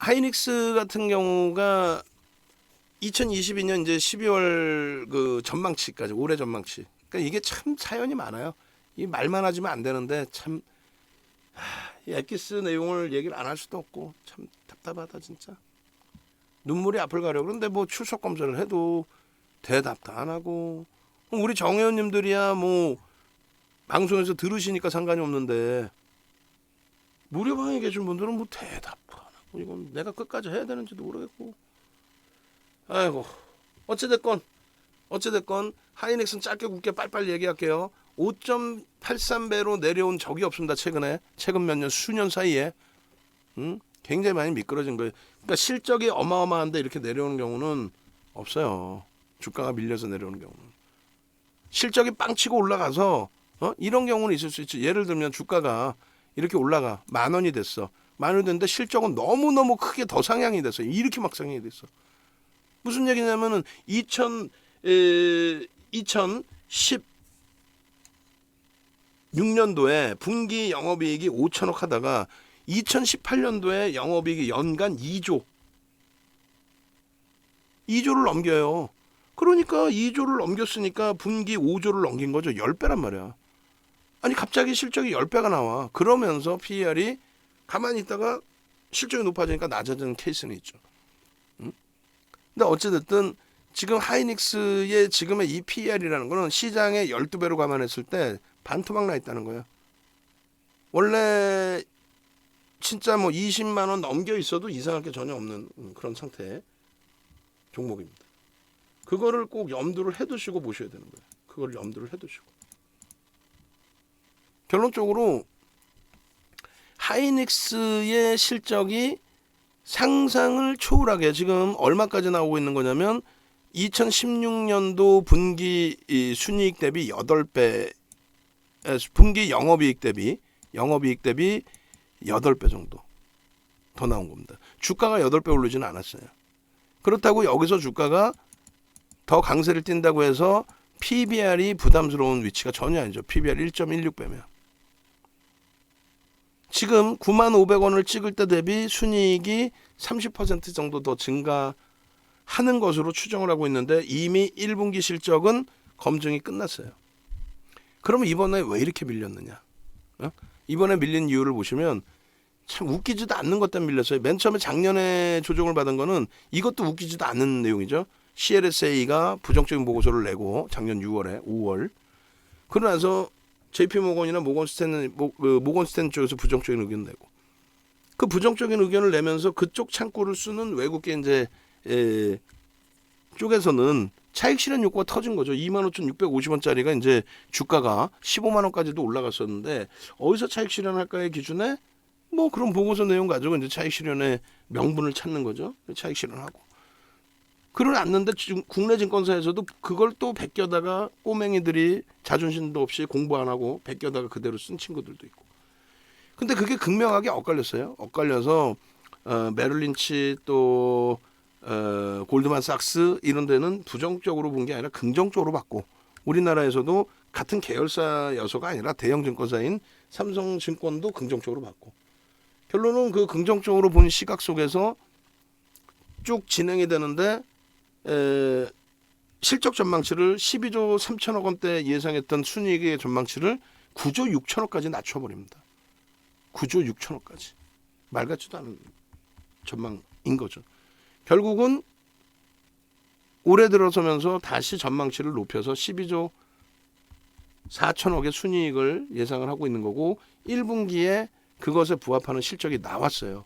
하이닉스 같은 경우가 2022년 이제 12월 그 전망치까지 올해 전망치. 그러니까 이게 참 사연이 많아요. 이 말만 하지면 안 되는데 참 이 엑기스 내용을 얘기를 안 할 수도 없고 참 답답하다 진짜. 눈물이 앞을 가려. 그런데 뭐 출석 검사를 해도 대답도 안 하고 우리 정 의원님들이야 뭐 방송에서 들으시니까 상관이 없는데 무료방에 계신 분들은 뭐 대답도 안 하고 이건 내가 끝까지 해야 되는지도 모르겠고. 아이고 어찌됐건 하이닉스는 짧게 굵게 빨리빨리 얘기할게요. 5.83배로 내려온 적이 없습니다. 최근 몇 년 수년 사이에 굉장히 많이 미끄러진 거예요. 그러니까 실적이 어마어마한데 이렇게 내려오는 경우는 없어요. 주가가 밀려서 내려오는 경우는. 실적이 빵치고 올라가서 이런 경우는 있을 수 있죠. 예를 들면 주가가 이렇게 올라가 10,000원이 됐어. 10,000원이 됐는데 실적은 너무너무 크게 더 상향이 됐어. 이렇게 막 상향이 됐어. 무슨 얘기냐면은 2016년도에 분기 영업이익이 5천억 하다가 2018년도에 영업이익이 연간 2조를 넘겨요. 그러니까 2조를 넘겼으니까 분기 5조를 넘긴 거죠. 10배란 말이야. 아니 갑자기 실적이 10배가 나와. 그러면서 PER이 가만히 있다가 실적이 높아지니까 낮아지는 케이스는 있죠. 근데 어찌됐든 지금 하이닉스의 지금의 이 PER이라는 거는 시장의 12배로 감안했을 때 반토막 나 있다는 거예요. 원래 진짜 뭐 20만 원 넘겨 있어도 이상할 게 전혀 없는 그런 상태의 종목입니다. 그거를 꼭 염두를 해두시고 보셔야 되는 거예요. 그걸 염두를 해두시고. 결론적으로 하이닉스의 실적이 상상을 초월하게 지금 얼마까지 나오고 있는 거냐면 2016년도 분기 순이익 대비 8배, 분기 영업이익 대비 8배 정도 더 나온 겁니다. 주가가 8배 오르지는 않았어요. 그렇다고 여기서 주가가 더 강세를 띈다고 해서 PBR이 부담스러운 위치가 전혀 아니죠. PBR 1.16배면. 지금 95,000원을 찍을 때 대비 순이익이 30% 정도 더 증가하는 것으로 추정을 하고 있는데 이미 1분기 실적은 검증이 끝났어요. 그러면 이번에 왜 이렇게 밀렸느냐? 이번에 밀린 이유를 보시면 참 웃기지도 않는 것 때문에 밀렸어요. 맨 처음에 작년에 조정을 받은 거는 이것도 웃기지도 않는 내용이죠. CLSA가 부정적인 보고서를 내고 작년 6월에 5월 그러고 나서 JP모건이나 모건스탠 쪽에서 부정적인 의견 내고 그 부정적인 의견을 내면서 그쪽 창구를 쓰는 외국계 이제 쪽에서는 차익 실현 욕구가 터진 거죠. 25,650원짜리가 이제 주가가 15만 원까지도 올라갔었는데 어디서 차익 실현할까의 기준에 뭐 그런 보고서 내용 가지고 이제 차익 실현의 명분을 찾는 거죠. 차익 실현하고. 그러놨는데 지금 국내 증권사에서도 그걸 또 베껴다가 꼬맹이들이 자존심도 없이 공부 안 하고 베껴다가 그대로 쓴 친구들도 있고. 근데 그게 극명하게 엇갈렸어요. 엇갈려서 메릴린치 또 골드만삭스 이런 데는 부정적으로 본 게 아니라 긍정적으로 봤고 우리나라에서도 같은 계열사 여서가 아니라 대형 증권사인 삼성증권도 긍정적으로 봤고 결론은 그 긍정적으로 본 시각 속에서 쭉 진행이 되는데 실적 전망치를 12조 3천억 원대 예상했던 순이익의 전망치를 9조 6천억까지 낮춰버립니다. 9조 6천억까지. 말 같지도 않은 전망인 거죠. 결국은 올해 들어서면서 다시 전망치를 높여서 12조 4천억의 순이익을 예상을 하고 있는 거고 1분기에 그것에 부합하는 실적이 나왔어요.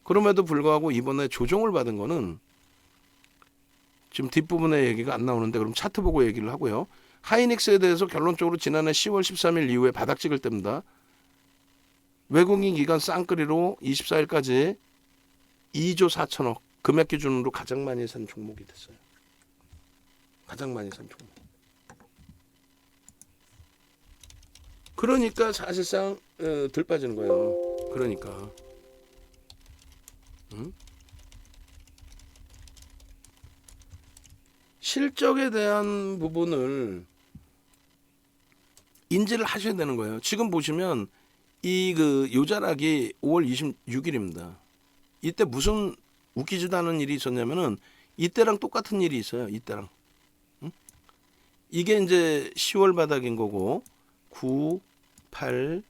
그럼에도 불구하고 이번에 조정을 받은 거는 지금 뒷부분에 얘기가 안 나오는데 그럼 차트 보고 얘기를 하고요. 하이닉스에 대해서 결론적으로 지난해 10월 13일 이후에 바닥 찍을 때입니다. 외국인 기관 쌍끌이로 24일까지 2조 4천억 금액 기준으로 가장 많이 산 종목이 됐어요. 가장 많이 산 종목. 그러니까 사실상 덜 빠지는 거예요. 그러니까. 실적에 대한 부분을 인지를 하셔야 되는 거예요. 지금 보시면 이 그 요자락이 5월 26일입니다. 이때 무슨 웃기지도 않은 일이 있었냐면은 이때랑 똑같은 일이 있어요. 이때랑. 응? 이게 이제 10월 바닥인 거고 9, 8,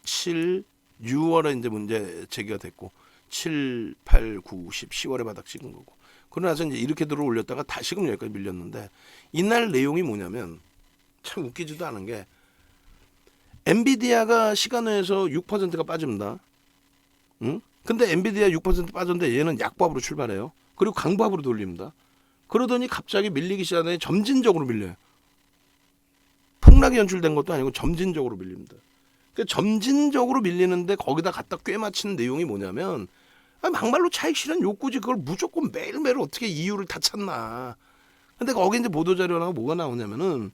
7, 6월에 이제 문제 제기가 됐고 7, 8, 9, 10, 10월에 바닥 찍은 거고. 그러고 나서 이제 이렇게 들어 올렸다가 다시금 여기까지 밀렸는데 이날 내용이 뭐냐면 참 웃기지도 않은 게 엔비디아가 시간외에서 6%가 빠집니다. 응? 근데 엔비디아 6% 빠졌는데 얘는 약밥으로 출발해요. 그리고 강밥으로 돌립니다. 그러더니 갑자기 밀리기 시작하더니 점진적으로 밀려요. 폭락이 연출된 것도 아니고 점진적으로 밀립니다. 그러니까 점진적으로 밀리는데 거기다 갖다 꿰맞히는 내용이 뭐냐면 막말로 차익 실현 욕구지 그걸 무조건 매일매일 어떻게 이유를 다 찾나. 근데 거기 이제 보도자료가 뭐가 나오냐면은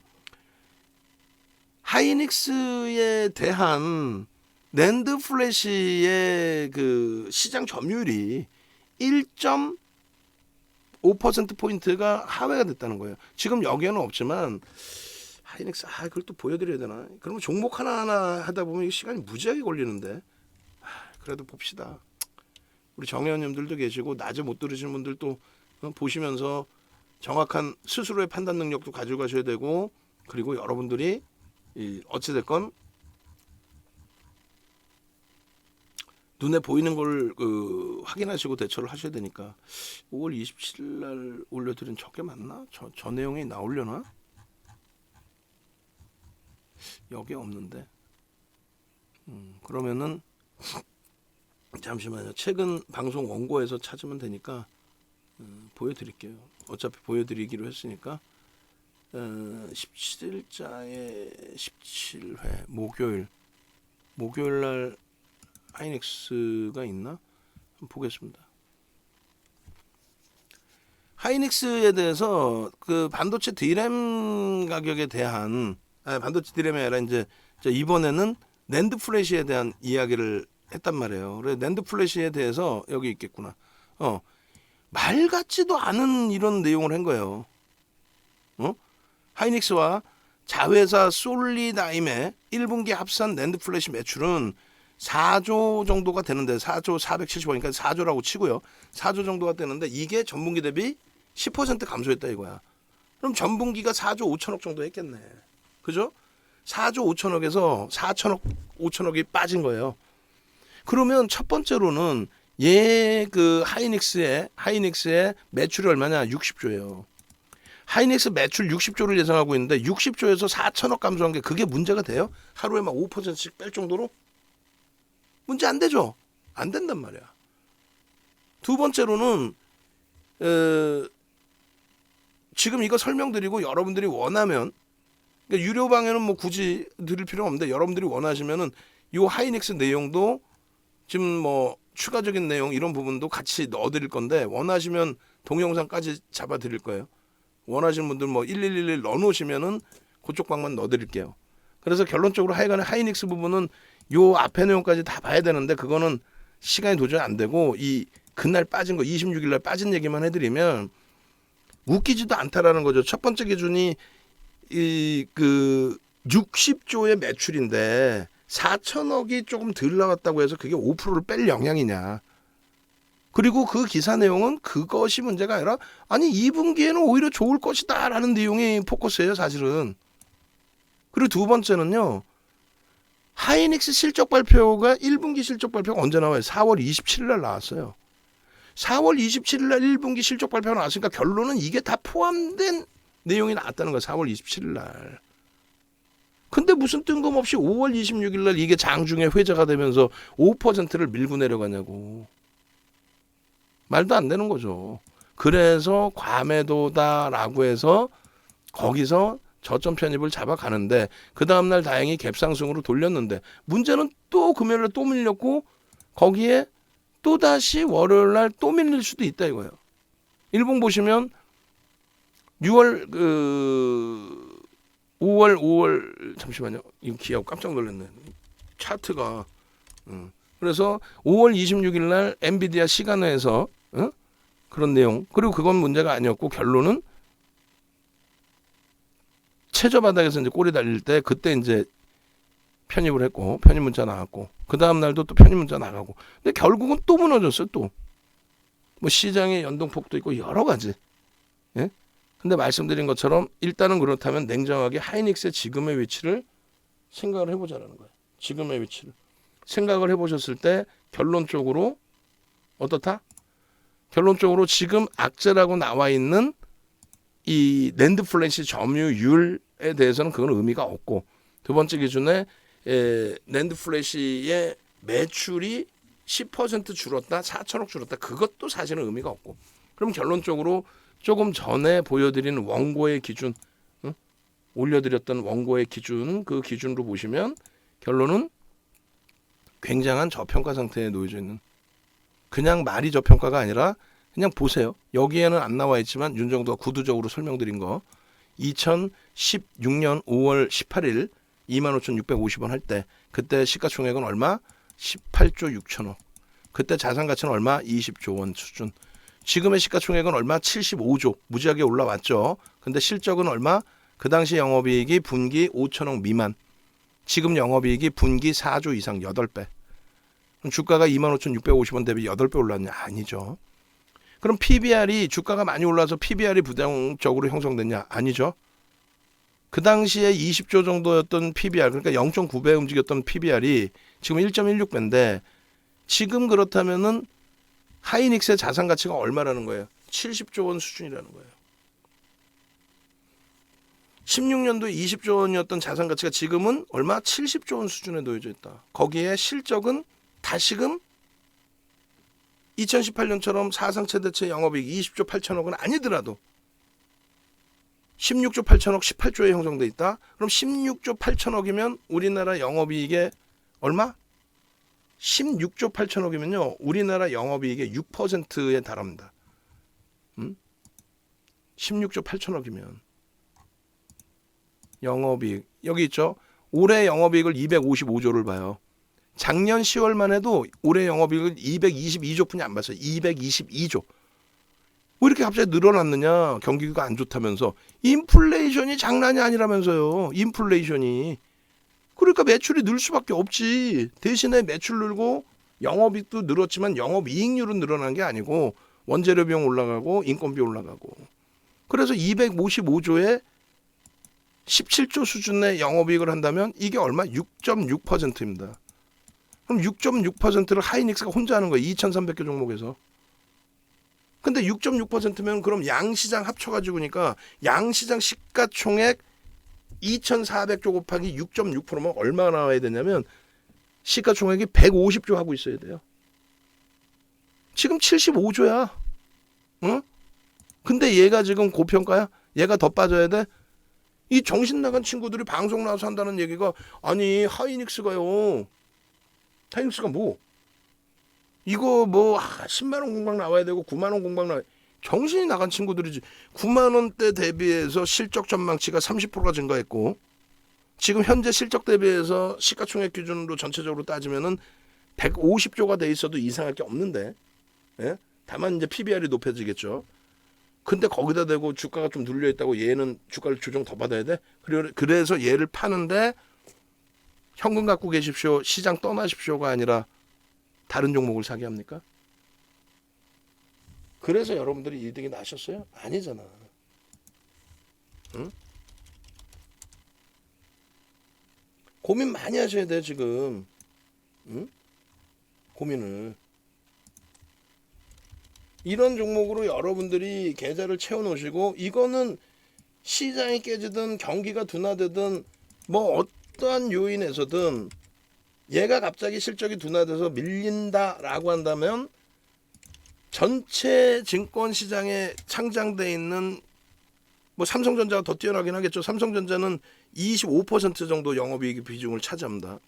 하이닉스에 대한 낸드 플래시의 그 시장 점유율이 1.5%포인트가 하회가 됐다는 거예요. 지금 여기에는 없지만 하이닉스 그걸 또 보여드려야 되나? 그러면 종목 하나하나 하다 보면 시간이 무지하게 걸리는데 그래도 봅시다. 우리 정회원님들도 계시고 낮에 못 들으시는 분들도 보시면서 정확한 스스로의 판단 능력도 가지고 가셔야 되고 그리고 여러분들이 어찌됐건 눈에 보이는 걸 확인하시고 대처를 하셔야 되니까 5월 27일 날 올려드린 저게 맞나? 저 내용이 나오려나? 여기 없는데 그러면은 잠시만요. 최근 방송 원고에서 찾으면 되니까 보여드릴게요. 어차피 보여드리기로 했으니까 17일자에 17회 목요일 날 하이닉스가 있나? 한번 보겠습니다. 하이닉스에 대해서 그 반도체 디램 가격에 대한 반도체 디램이 아니라 이제 이번에는 낸드 플래시에 대한 이야기를 했단 말이에요. 그래서 낸드 플래시에 대해서 여기 있겠구나. 말 같지도 않은 이런 내용을 한 거예요. 하이닉스와 자회사 솔리다임의 1분기 합산 낸드 플래시 매출은 4조 정도가 되는데 4조 470억이니까 4조라고 치고요. 4조 정도가 되는데 이게 전분기 대비 10% 감소했다 이거야. 그럼 전분기가 4조 5천억 정도 했겠네. 그죠? 4조 5천억에서 4천억 5천억이 빠진 거예요. 그러면 첫 번째로는 그 하이닉스의 매출이 얼마냐? 60조예요. 하이닉스 매출 60조를 예상하고 있는데 60조에서 4천억 감소한 게 그게 문제가 돼요? 하루에 막 5%씩 뺄 정도로? 문제 안 되죠? 안 된단 말이야. 두 번째로는 지금 이거 설명드리고 여러분들이 원하면 그러니까 유료 방에는 뭐 굳이 드릴 필요는 없는데 여러분들이 원하시면은 요 하이닉스 내용도 지금 뭐 추가적인 내용 이런 부분도 같이 넣어드릴 건데 원하시면 동영상까지 잡아드릴 거예요. 원하시는 분들 뭐 1111 넣어놓으시면은 그쪽 방만 넣어드릴게요. 그래서 결론적으로 하여간에 하이닉스 부분은 요 앞에 내용까지 다 봐야 되는데 그거는 시간이 도저히 안 되고 이 그날 빠진 거 26일 날 빠진 얘기만 해드리면 웃기지도 않다라는 거죠. 첫 번째 기준이 그 60조의 매출인데 4천억이 조금 덜 나왔다고 해서 그게 5%를 뺄 영향이냐. 그리고 그 기사 내용은 그것이 문제가 아니라 아니 2분기에는 오히려 좋을 것이다 라는 내용이 포커스예요 사실은. 그리고 두 번째는요. 하이닉스 실적 발표가 1분기 실적 발표가 언제 나와요? 4월 27일 날 나왔어요. 4월 27일 날 1분기 실적 발표가 나왔으니까 결론은 이게 다 포함된 내용이 나왔다는 거예요. 4월 27일 날. 근데 무슨 뜬금없이 5월 26일 날 이게 장중에 회자가 되면서 5%를 밀고 내려가냐고. 말도 안 되는 거죠. 그래서 과매도다라고 해서 거기서 저점 편입을 잡아가는데 그 다음날 다행히 갭상승으로 돌렸는데 문제는 또 금요일에 또 밀렸고 거기에 또다시 월요일날 또 밀릴 수도 있다 이거예요. 일봉 보시면 5월 잠시만요. 이거 기하고 깜짝 놀랐네. 차트가. 그래서 5월 26일 날 엔비디아 시간회에서 그런 내용. 그리고 그건 문제가 아니었고 결론은 최저 바닥에서 이제 꼬리 달릴 때 그때 이제 편입을 했고 편입 문자 나왔고 그 다음 날도 또 편입 문자 나가고 근데 결국은 또 무너졌어요. 또 뭐 시장의 연동폭도 있고 여러 가지. 예? 근데 말씀드린 것처럼 일단은 그렇다면 냉정하게 하이닉스의 지금의 위치를 생각을 해보자라는 거예요. 지금의 위치를 생각을 해보셨을 때 결론적으로 어떻다? 결론적으로 지금 악재라고 나와 있는 이 낸드 플래시 점유율에 대해서는 그건 의미가 없고, 두 번째 기준에 낸드 플래시의 매출이 10% 줄었다, 4천억 줄었다, 그것도 사실은 의미가 없고, 그럼 결론적으로 조금 전에 보여드린 원고의 기준, 올려드렸던 원고의 기준, 그 기준으로 보시면 결론은 굉장한 저평가 상태에 놓여져 있는, 그냥 말이 저평가가 아니라 그냥 보세요. 여기에는 안 나와 있지만 윤정도가 구두적으로 설명드린 거, 2016년 5월 18일 25,650원 할 때 그때 시가총액은 얼마? 18조 6천억. 그때 자산가치는 얼마? 20조 원 수준. 지금의 시가총액은 얼마? 75조. 무지하게 올라왔죠. 근데 실적은 얼마? 그 당시 영업이익이 분기 5천억 미만. 지금 영업이익이 분기 4조 이상 8배. 그럼 주가가 25,650원 대비 8배 올랐냐? 아니죠. 그럼 PBR이 주가가 많이 올라서 PBR이 부정적으로 형성됐냐? 아니죠. 그 당시에 20조 정도였던 PBR, 그러니까 0.9배 움직였던 PBR이 지금 1.16배인데 지금 그렇다면은 하이닉스의 자산 가치가 얼마라는 거예요? 70조 원 수준이라는 거예요. 16년도에 20조 원이었던 자산 가치가 지금은 얼마? 70조 원 수준에 놓여져 있다. 거기에 실적은 다시금 2018년처럼 사상 최대치 영업이익 20조 8천억은 아니더라도 16조 8천억 18조에 형성돼 있다. 그럼 16조 8천억이면 우리나라 영업이익의 얼마? 16조 8천억이면요. 우리나라 영업이익의 6%에 달합니다. 16조 8천억이면 영업이익 여기 있죠. 올해 영업이익을 255조를 봐요. 작년 10월만 해도 올해 영업이익을 222조뿐이 안 봤어요. 222조. 왜 이렇게 갑자기 늘어났느냐? 경기가 안 좋다면서. 인플레이션이 장난이 아니라면서요. 인플레이션이. 그러니까 매출이 늘 수밖에 없지. 대신에 매출 늘고 영업이익도 늘었지만 영업이익률은 늘어난 게 아니고 원재료 비용 올라가고 인건비 올라가고. 그래서 255조에 17조 수준의 영업이익을 한다면 이게 얼마? 6.6%입니다. 그럼 6.6%를 하이닉스가 혼자 하는 거예요. 2,300개 종목에서. 근데 6.6%면 그럼 양시장 합쳐가지고니까 양시장 시가총액 2,400조 곱하기 6.6%면 얼마나 나와야 되냐면 시가총액이 150조 하고 있어야 돼요. 지금 75조야. 응? 근데 얘가 지금 고평가야? 얘가 더 빠져야 돼? 이 정신 나간 친구들이 방송 나와서 한다는 얘기가 아니 하이닉스가요. 하이닉스가 뭐? 이거 뭐 10만 원 공방 나와야 되고 9만 원 공방 나와야 정신이 나간 친구들이지. 9만 원대 대비해서 실적 전망치가 30%가 증가했고 지금 현재 실적 대비해서 시가총액 기준으로 전체적으로 따지면은 150조가 돼 있어도 이상할 게 없는데. 예? 다만 이제 PBR이 높아지겠죠. 근데 거기다 대고 주가가 좀 눌려 있다고 얘는 주가를 조정 더 받아야 돼? 그래서 얘를 파는데 현금 갖고 계십시오. 시장 떠나십시오가 아니라 다른 종목을 사게 합니까? 그래서 여러분들이 이득이 나셨어요? 아니잖아. 응? 고민 많이 하셔야 돼요 지금. 응? 고민을. 이런 종목으로 여러분들이 계좌를 채워놓으시고 이거는 시장이 깨지든 경기가 둔화되든 뭐 어떠한 요인에서든 얘가 갑자기 실적이 둔화돼서 밀린다라고 한다면 전체 증권시장에 창장돼 있는 뭐 삼성전자가 더 뛰어나긴 하겠죠. 삼성전자는 25% 정도 영업이익 비중을 차지합니다.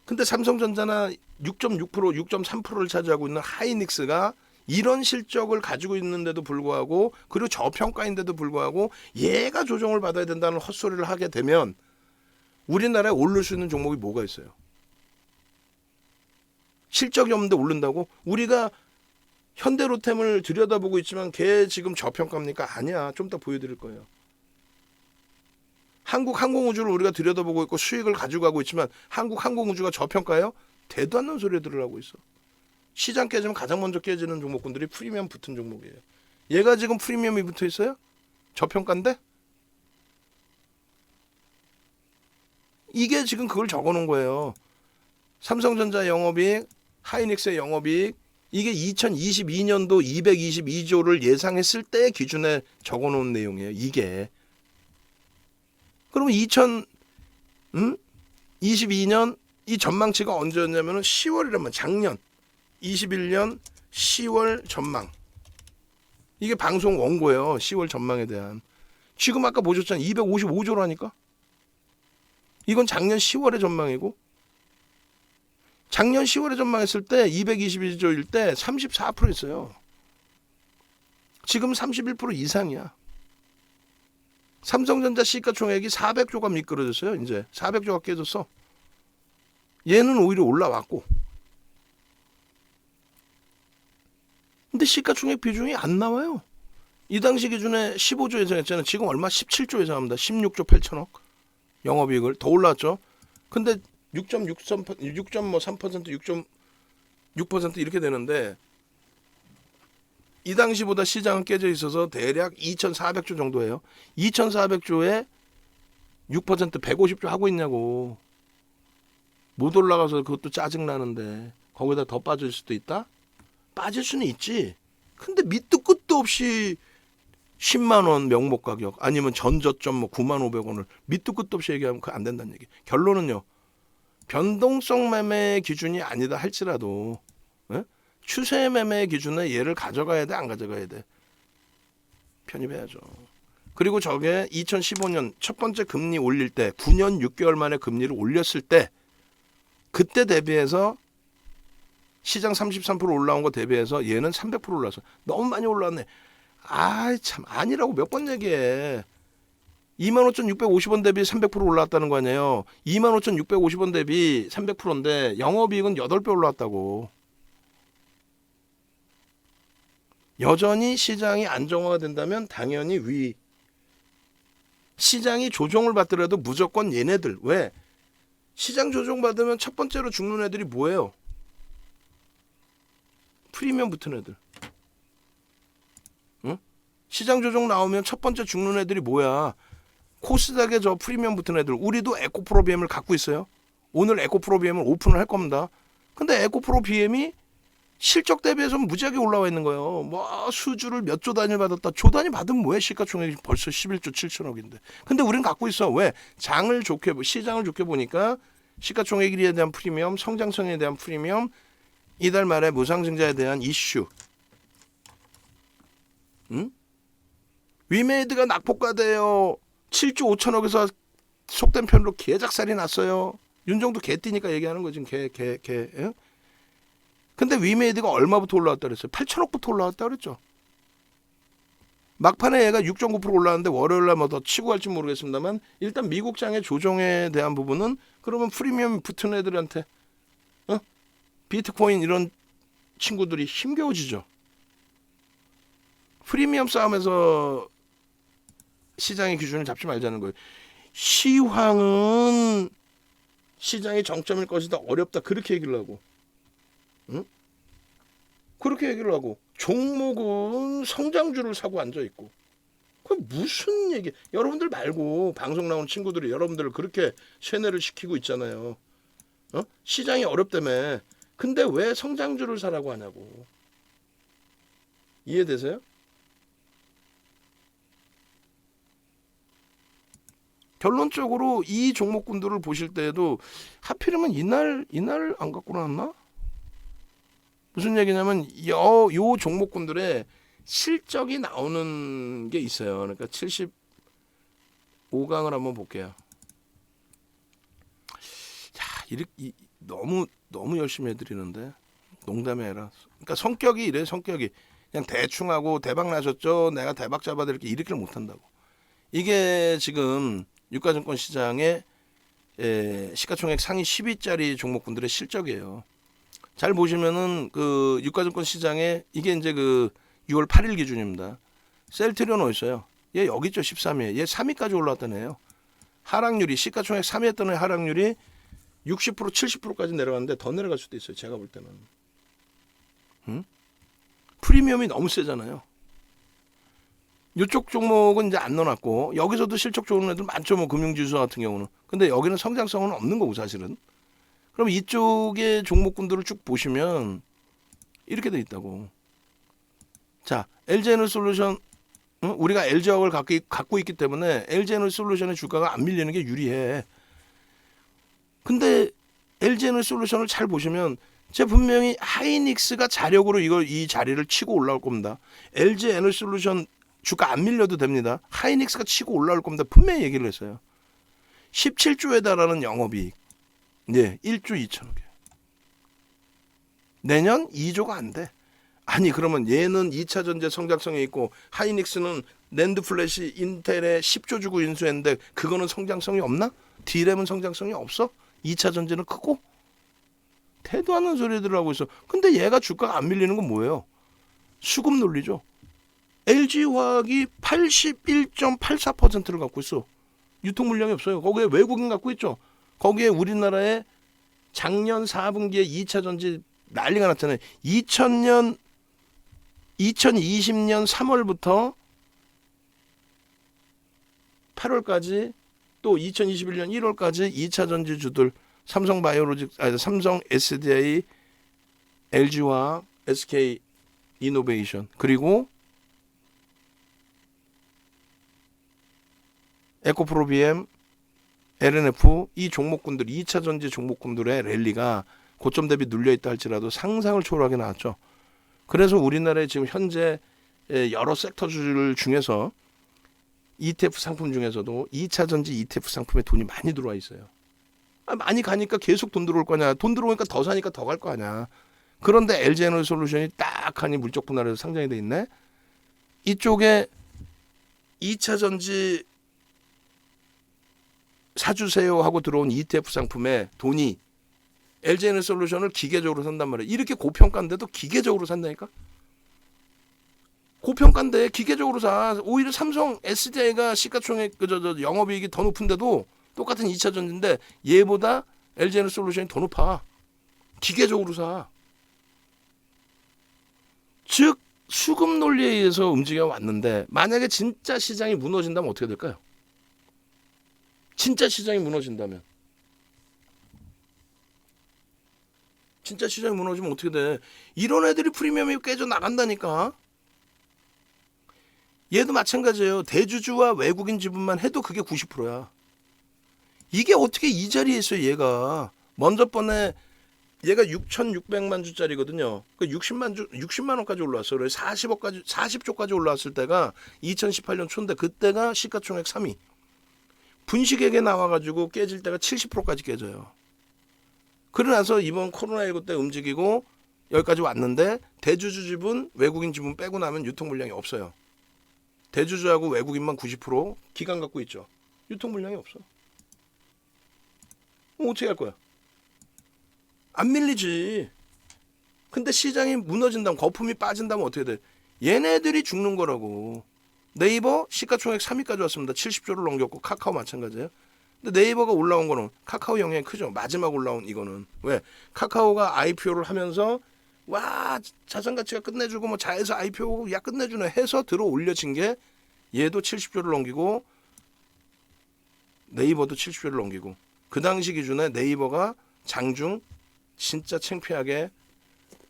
근데 삼성전자나 6.6%, 6.3%를 차지하고 있는 하이닉스가 이런 실적을 가지고 있는데도 불구하고 그리고 저평가인데도 불구하고 얘가 조정을 받아야 된다는 헛소리를 하게 되면 우리나라에 오를 수 있는 종목이 뭐가 있어요? 실적이 없는데 오른다고? 우리가 현대로템을 들여다보고 있지만 걔 지금 저평가입니까? 아니야. 좀 이따 보여드릴 거예요. 한국항공우주를 우리가 들여다보고 있고 수익을 가지고 가고 있지만 한국항공우주가 저평가예요? 대도 않는 소리 들으라고 있어. 시장 깨지면 가장 먼저 깨지는 종목군들이 프리미엄 붙은 종목이에요. 얘가 지금 프리미엄이 붙어 있어요? 저평가인데? 이게 지금 그걸 적어놓은 거예요. 삼성전자 영업이익, 하이닉스의 영업이익, 이게 2022년도 222조를 예상했을 때 기준에 적어놓은 내용이에요. 이게. 그러면 2022년 이 전망치가 언제였냐면 10월이라면 작년 21년 10월 전망. 이게 방송 원고예요. 10월 전망에 대한. 지금 아까 보셨잖아요. 255조라니까. 이건 작년 10월의 전망이고 작년 10월에 전망했을 때 222조일 때 34%였어요. 지금 31% 이상이야. 삼성전자 시가총액이 400조가 미끄러졌어요. 이제 400조가 깨졌어. 얘는 오히려 올라왔고. 근데 시가총액 비중이 안 나와요. 이 당시 기준에 15조 예상했잖아요. 지금 얼마? 17조 예상합니다. 16조 8천억. 영업이익을 더 올랐죠. 근데 6.3% 이렇게 되는데 이 당시보다 시장은 깨져 있어서 대략 2,400조 정도예요. 2,400조에 6% 150조 하고 있냐고. 못 올라가서 그것도 짜증나는데 거기다 더 빠질 수도 있다? 빠질 수는 있지. 근데 밑도 끝도 없이 10만 원 명목 가격 아니면 전저점 뭐 9만 500원을 밑도 끝도 없이 얘기하면 그거 안 된다는 얘기. 결론은요. 변동성 매매 기준이 아니다 할지라도 추세 매매 기준에 얘를 가져가야 돼 안 가져가야 돼? 편입해야죠. 그리고 저게 2015년 첫 번째 금리 올릴 때 9년 6개월 만에 금리를 올렸을 때 그때 대비해서 시장 33% 올라온 거 대비해서 얘는 300% 올라서 너무 많이 올랐네. 아이 참 아니라고 몇 번 얘기해. 25,650원 대비 300% 올라왔다는 거 아니에요. 25,650원 대비 300%인데 영업이익은 8배 올라왔다고. 여전히 시장이 안정화가 된다면 당연히 위. 시장이 조정을 받더라도 무조건 얘네들. 왜? 시장 조정 받으면 첫 번째로 죽는 애들이 뭐예요? 프리미엄 붙은 애들. 응? 시장 조정 나오면 첫 번째 죽는 애들이 뭐야? 코스닥에 저 프리미엄 붙은 애들. 우리도 에코프로 BM을 갖고 있어요. 오늘 에코프로 BM을 오픈을 할 겁니다. 근데 에코프로 BM이 실적 대비해서 무지하게 올라와 있는 거예요. 뭐 수주를 몇 조 단위 받았다. 조 단위 받으면 뭐해? 시가총액이 벌써 11조 7천억인데. 근데 우리는 갖고 있어. 왜? 시장을 좋게 보니까 시가총액에 대한 프리미엄, 성장성에 대한 프리미엄, 이달 말에 무상증자에 대한 이슈. 응? 위메이드가 낙폭과대요. 7조 5천억에서 속된 편으로 개작살이 났어요. 윤정도 개띠니까 얘기하는 거지. 개. 예? 근데 위메이드가 얼마부터 올라왔다 그랬어요? 8천억부터 올라왔다 그랬죠. 막판에 얘가 6.9% 올라왔는데 월요일날 뭐 더 치고 갈지 모르겠습니다만 일단 미국장의 조정에 대한 부분은 그러면 프리미엄 붙은 애들한테 비트코인 이런 친구들이 힘겨워지죠. 프리미엄 싸움에서 시장의 기준을 잡지 말자는 거예요. 시황은 시장의 정점일 것이다. 어렵다. 그렇게 얘기를 하고. 응? 그렇게 얘기를 하고 종목은 성장주를 사고 앉아있고 그 무슨 얘기. 여러분들 말고 방송 나오는 친구들이 여러분들을 그렇게 세뇌를 시키고 있잖아요. 시장이 어렵다며. 근데 왜 성장주를 사라고 하냐고. 이해되세요? 결론적으로 이 종목군들을 보실 때에도 하필이면 이날 안 갖고 나왔나? 무슨 얘기냐면 요 종목군들의 실적이 나오는 게 있어요. 그러니까 75강을 한번 볼게요. 자, 너무 열심히 해드리는데 농담이 아니라. 그러니까 성격이 이래. 성격이 그냥 대충 하고 대박 나셨죠. 내가 대박 잡아드릴게 이렇게를 못한다고. 이게 지금 유가증권 시장의 시가총액 상위 10위짜리 종목군들의 실적이에요. 잘 보시면은 그 유가증권 시장에 이게 이제 그 6월 8일 기준입니다. 셀트리온 어디 있어요? 얘 여기 있죠. 13위에. 얘 3위까지 올라왔다는 애요. 하락률이 시가총액 3위 했던 애 하락률이 60% 70%까지 내려갔는데 더 내려갈 수도 있어요. 제가 볼 때는. 응? 프리미엄이 너무 세잖아요. 이쪽 종목은 이제 안 넣어놨고 여기서도 실적 좋은 애들 많죠. 뭐 금융지수 같은 경우는. 근데 여기는 성장성은 없는 거고 사실은. 그럼 이쪽의 종목군들을 쭉 보시면 이렇게 돼 있다고. 자, LG에너지솔루션, 우리가 LG화학을 갖고 있기 때문에 LG에너지솔루션의 주가가 안 밀리는 게 유리해. 근데 LG에너지솔루션을 잘 보시면 제가 분명히 하이닉스가 자력으로 이 자리를 치고 올라올 겁니다. LG에너지솔루션 주가 안 밀려도 됩니다. 하이닉스가 치고 올라올 겁니다. 분명히 얘기를 했어요. 17조에 달하는 영업이익. 네, 1조 2천억이에요. 내년 2조가 안 돼. 아니 그러면 얘는 2차 전지 성장성이 있고 하이닉스는 낸드 플래시 인텔에 10조 주고 인수했는데 그거는 성장성이 없나? D램은 성장성이 없어? 2차 전지는 크고? 대도 않는 소리들을 하고 있어. 근데 얘가 주가가 안 밀리는 건 뭐예요? 수급 논리죠. LG화학이 81.84%를 갖고 있어. 유통 물량이 없어요. 거기에 외국인 갖고 있죠. 거기에 우리나라에 작년 4분기에 2차 전지 난리가 났잖아요. 2020년 3월부터 8월까지 또 2021년 1월까지 2차 전지주들 삼성 SDI, LG화학, SK 이노베이션 그리고 에코프로비엠, LNF 이 종목군들 2차 전지 종목군들의 랠리가 고점 대비 눌려있다 할지라도 상상을 초월하게 나왔죠. 그래서 우리나라에 지금 현재 여러 섹터주들 중에서 ETF 상품 중에서도 2차 전지 ETF 상품에 돈이 많이 들어와 있어요. 많이 가니까 계속 돈 들어올 거냐. 돈 들어오니까 더 사니까 더 갈 거 아니야. 그런데 LG에너지솔루션이 딱 하니 물적 분할해서 상장이 돼 있네. 이쪽에 2차 전지 사주세요 하고 들어온 ETF 상품에 돈이 LG에너지솔루션을 기계적으로 산단 말이에요. 이렇게 고평가인데도 기계적으로 산다니까. 고평가인데 기계적으로 사. 오히려 삼성 SDI가 시가총액 영업이익이 더 높은데도 똑같은 2차 전지인데 얘보다 LG에너지솔루션이 더 높아. 기계적으로 사. 즉 수급 논리에 의해서 움직여 왔는데 만약에 진짜 시장이 무너진다면 어떻게 될까요? 진짜 시장이 무너진다면. 진짜 시장이 무너지면 어떻게 돼? 이런 애들이 프리미엄이 깨져 나간다니까. 얘도 마찬가지예요. 대주주와 외국인 지분만 해도 그게 90%야. 이게 어떻게 이 자리에 있어요, 얘가. 먼저 번에 얘가 6,600만 주짜리거든요. 그 60만 원까지 올라왔어요. 그래 40조까지 올라왔을 때가 2018년 초인데 그때가 시가총액 3위. 분식회계 나와가지고 깨질 때가 70%까지 깨져요. 그러나서 이번 코로나19 때 움직이고 여기까지 왔는데 대주주 지분, 외국인 지분 빼고 나면 유통 물량이 없어요. 대주주하고 외국인만 90% 기간 갖고 있죠. 유통 물량이 없어. 어떻게 할 거야? 안 밀리지. 근데 시장이 무너진다면 거품이 빠진다면 어떻게 돼? 얘네들이 죽는 거라고. 네이버 시가총액 3위까지 왔습니다. 70조를 넘겼고 카카오 마찬가지예요. 근데 네이버가 올라온 거는 카카오 영향이 크죠. 마지막 올라온 이거는. 왜? 카카오가 IPO를 하면서 와 자산 가치가 끝내주고 뭐 자회사 IPO 야 끝내주네 해서 들어 올려진 게 얘도 70조를 넘기고 네이버도 70조를 넘기고 그 당시 기준에 네이버가 장중 진짜 창피하게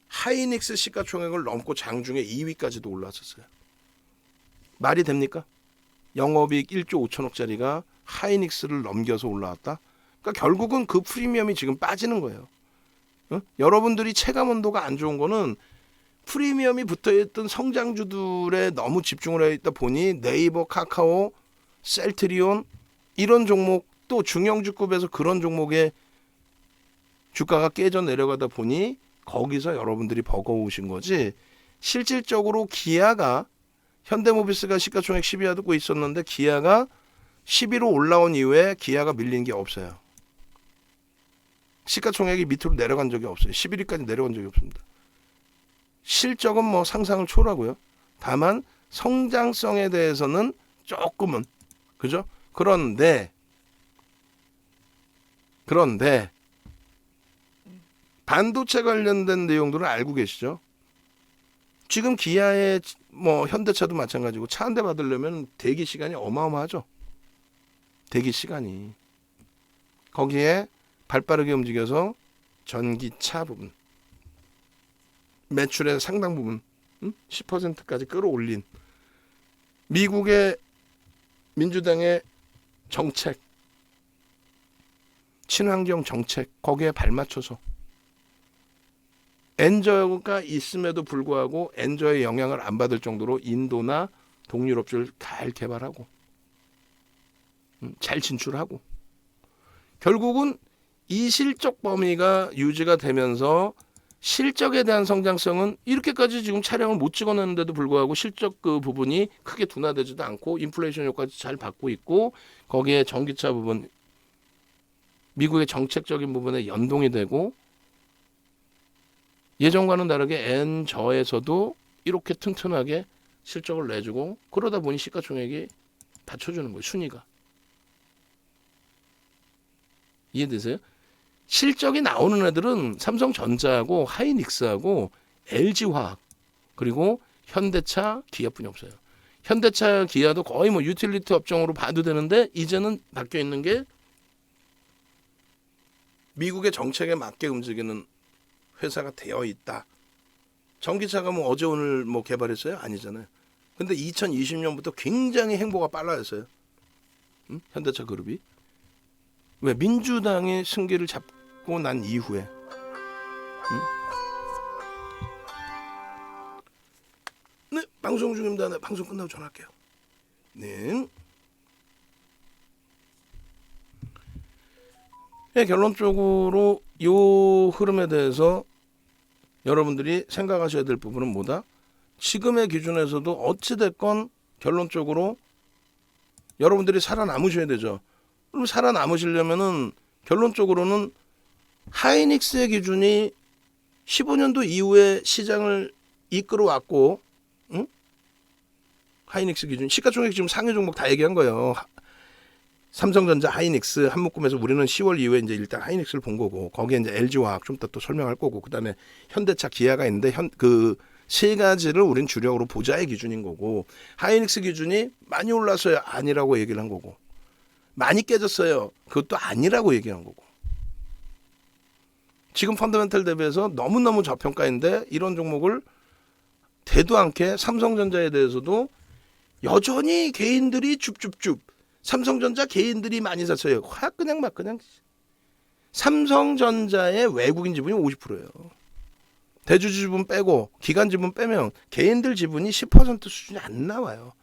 하이닉스 시가총액을 넘고 장중에 2위까지도 올라왔었어요. 말이 됩니까? 영업이익 1조 5천억짜리가 하이닉스를 넘겨서 올라왔다. 그러니까 결국은 그 프리미엄이 지금 빠지는 거예요. 여러분들이 체감 온도가 안 좋은 거는 프리미엄이 붙어있던 성장주들에 너무 집중을 해 있다 보니 네이버, 카카오, 셀트리온 이런 종목 또 중형주급에서 그런 종목의 주가가 깨져 내려가다 보니 거기서 여러분들이 버거우신 거지. 실질적으로 기아가 현대모비스가 시가총액 10위 하고 있었는데 기아가 10위로 올라온 이후에 기아가 밀린 게 없어요. 시가총액이 밑으로 내려간 적이 없어요. 11위까지 내려간 적이 없습니다. 실적은 뭐 상상을 초월하고요. 다만 성장성에 대해서는 조금은 그죠? 그런데 반도체 관련된 내용들은 알고 계시죠? 지금 기아의 뭐 현대차도 마찬가지고 차 한 대 받으려면 대기 시간이 어마어마하죠. 대기 시간이. 거기에 발빠르게 움직여서 전기차 부분, 매출의 상당 부분 10%까지 끌어올린 미국의 민주당의 정책, 친환경 정책, 거기에 발맞춰서 엔저가 있음에도 불구하고 엔저의 영향을 안 받을 정도로 인도나 동유럽주를 잘 개발하고 잘 진출하고 결국은 이 실적 범위가 유지가 되면서 실적에 대한 성장성은 이렇게까지 지금 촬영을 못 찍어냈는데도 불구하고 실적 그 부분이 크게 둔화되지도 않고 인플레이션 효과도 잘 받고 있고 거기에 전기차 부분 미국의 정책적인 부분에 연동이 되고 예전과는 다르게 엔저에서도 이렇게 튼튼하게 실적을 내주고 그러다 보니 시가총액이 받쳐주는 거예요. 순위가. 이해되세요? 실적이 나오는 애들은 삼성전자하고 하이닉스하고 LG화학 그리고 현대차, 기아뿐이 없어요. 현대차, 기아도 거의 뭐 유틸리티 업종으로 봐도 되는데 이제는 바뀌어 있는 게 미국의 정책에 맞게 움직이는 회사가 되어 있다. 전기차가 뭐 어제 오늘 뭐 개발했어요? 아니잖아요. 근데 2020년부터 굉장히 행보가 빨라졌어요. 현대차 그룹이. 왜? 민주당의 승기를 잡고 난 이후에. 네, 방송 중입니다. 네, 방송 끝나고 전화할게요. 네. 네, 결론적으로 이 흐름에 대해서 여러분들이 생각하셔야 될 부분은 뭐다? 지금의 기준에서도 어찌됐건 결론적으로 여러분들이 살아남으셔야 되죠. 그럼 살아남으시려면은 결론적으로는 하이닉스의 기준이 15년도 이후에 시장을 이끌어왔고, 응? 하이닉스 기준, 시가총액 지금 상위 종목 다 얘기한 거예요. 삼성전자, 하이닉스, 한묶음에서 우리는 10월 이후에 이제 일단 하이닉스를 본 거고, 거기에 이제 LG화학 좀 이따 또 설명할 거고, 그 다음에 현대차, 기아가 있는데 그 세 가지를 우린 주력으로 보자의 기준인 거고, 하이닉스 기준이 많이 올랐어요. 아니라고 얘기를 한 거고, 많이 깨졌어요. 그것도 아니라고 얘기한 거고. 지금 펀더멘털 대비해서 너무너무 저평가인데 이런 종목을 대도 않게 삼성전자에 대해서도 여전히 개인들이 줍줍줍 삼성전자 개인들이 많이 샀어요. 확 그냥 막 그냥 삼성전자의 외국인 지분이 50%예요. 대주주 지분 빼고 기관 지분 빼면 개인들 지분이 10% 수준이 안 나와요.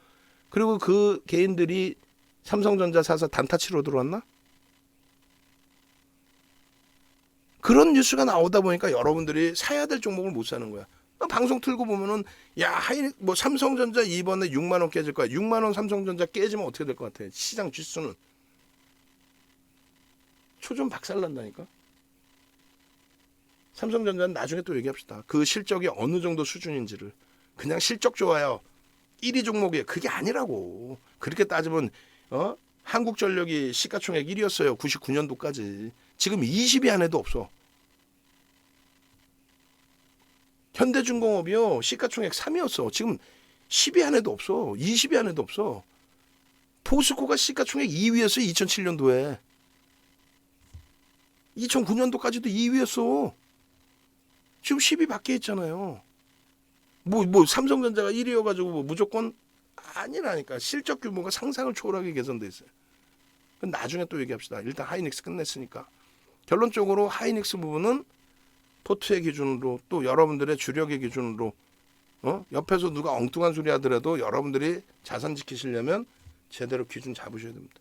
그리고 그 개인들이 삼성전자 사서 단타 치러 들어왔나? 그런 뉴스가 나오다 보니까 여러분들이 사야 될 종목을 못 사는 거야. 방송 틀고 보면은 야, 뭐 삼성전자 이번에 6만 원 깨질 거야. 6만 원 삼성전자 깨지면 어떻게 될 것 같아? 시장 지수는 초전 박살난다니까. 삼성전자는 나중에 또 얘기합시다. 그 실적이 어느 정도 수준인지를. 그냥 실적 좋아요. 1위 종목이에요. 그게 아니라고. 그렇게 따지면 한국전력이 시가총액 1위였어요. 99년도까지. 지금 20위 안에도 없어. 현대중공업이요. 시가총액 3위였어. 지금 10위 안에도 없어. 20위 안에도 없어. 포스코가 시가총액 2위였어. 2007년도에. 2009년도까지도 2위였어. 지금 10위 밖에 있잖아요. 뭐 삼성전자가 1위여가지고 뭐 무조건 아니라니까. 실적 규모가 상상을 초월하게 개선돼 있어요. 나중에 또 얘기합시다. 일단 하이닉스 끝냈으니까. 결론적으로 하이닉스 부분은 포트의 기준으로 또 여러분들의 주력의 기준으로 옆에서 누가 엉뚱한 소리 하더라도 여러분들이 자산 지키시려면 제대로 기준 잡으셔야 됩니다.